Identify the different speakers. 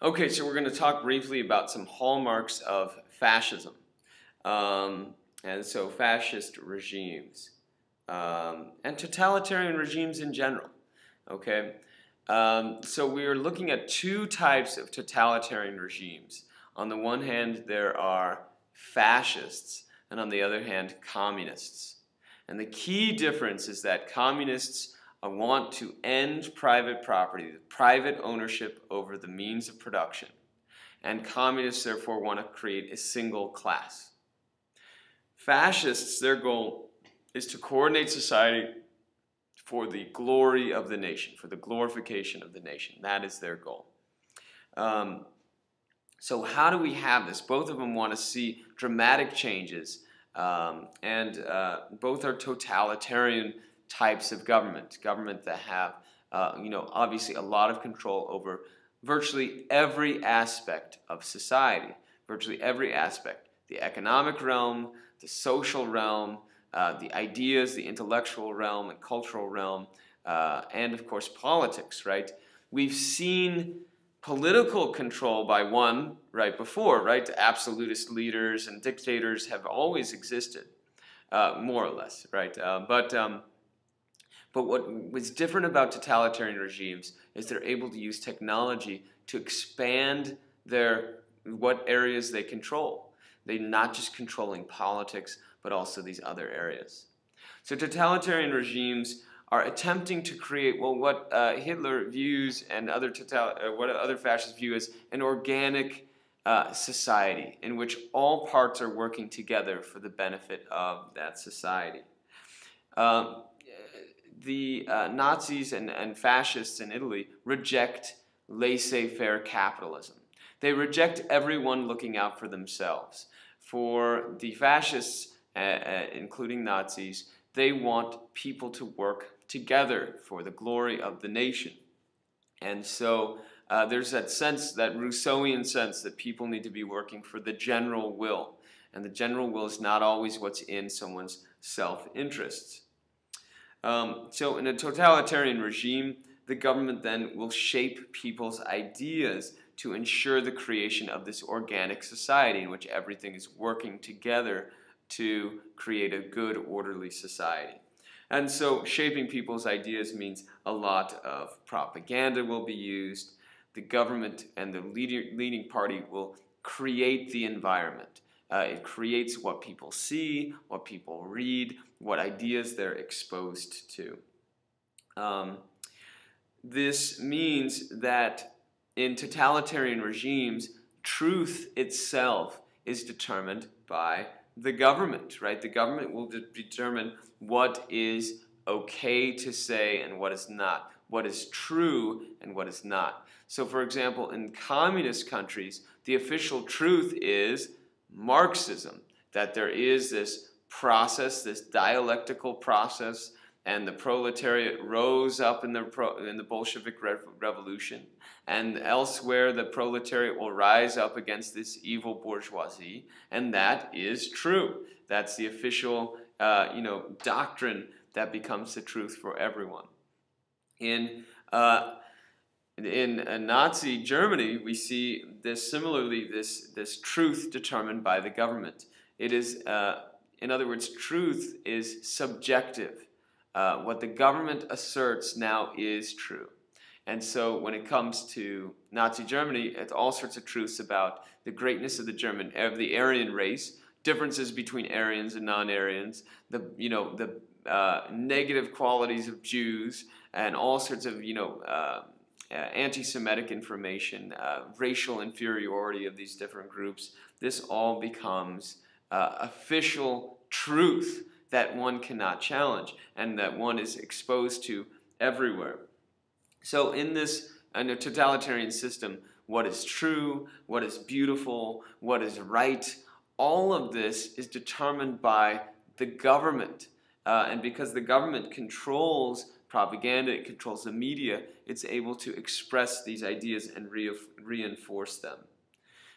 Speaker 1: Okay, so we're going to talk briefly about some hallmarks of fascism. And so fascist regimes and totalitarian regimes in general. Okay, so we are looking at two types of totalitarian regimes. On the one hand, there are fascists, and on the other hand, communists. And the key difference is that communists want to end private property, private ownership over the means of production. And communists, therefore, want to create a single class. Fascists, their goal is to coordinate society for the glory of the nation, for the glorification of the nation. That is their goal. So how do we have this? Both of them want to see dramatic changes, and both are totalitarian types of government that have, obviously a lot of control over virtually every aspect of society, virtually every aspect, the economic realm, the social realm, the ideas, the intellectual realm and cultural realm, and of course politics, right? We've seen political control by one right before, right? Absolutist leaders and dictators have always existed, more or less, right? But what was different about totalitarian regimes is they're able to use technology to expand what areas they control. They're not just controlling politics, but also these other areas. So totalitarian regimes are attempting to create, well, what Hitler views and what other fascists view as an organic society in which all parts are working together for the benefit of that society. The Nazis and fascists in Italy reject laissez-faire capitalism. They reject everyone looking out for themselves. For the fascists, including Nazis, they want people to work together for the glory of the nation. And so there's that sense, that Rousseauian sense, that people need to be working for the general will. And the general will is not always what's in someone's self-interests. So in a totalitarian regime, the government then will shape people's ideas to ensure the creation of this organic society in which everything is working together to create a good, orderly society. And so shaping people's ideas means a lot of propaganda will be used. The government and the leading party will create the environment. It creates what people see, what people read, what ideas they're exposed to. This means that in totalitarian regimes, truth itself is determined by the government, right? The government will determine what is okay to say and what is not, what is true and what is not. So, for example, in communist countries, the official truth is Marxism, that there is this process, this dialectical process, and the proletariat rose up in the Bolshevik Revolution, and elsewhere the proletariat will rise up against this evil bourgeoisie, and that is true. That's the official, doctrine that becomes the truth for everyone. In Nazi Germany, we see this similarly, this truth determined by the government. It is, in other words, truth is subjective. What the government asserts now is true. And so when it comes to Nazi Germany, it's all sorts of truths about the greatness of the Aryan race, differences between Aryans and non-Aryans, the negative qualities of Jews, and all sorts of, anti-Semitic information, racial inferiority of these different groups. This all becomes official truth that one cannot challenge and that one is exposed to everywhere. So in a totalitarian system, what is true, what is beautiful, what is right, all of this is determined by the government. And because the government controls propaganda, it controls the media, it's able to express these ideas and reinforce them.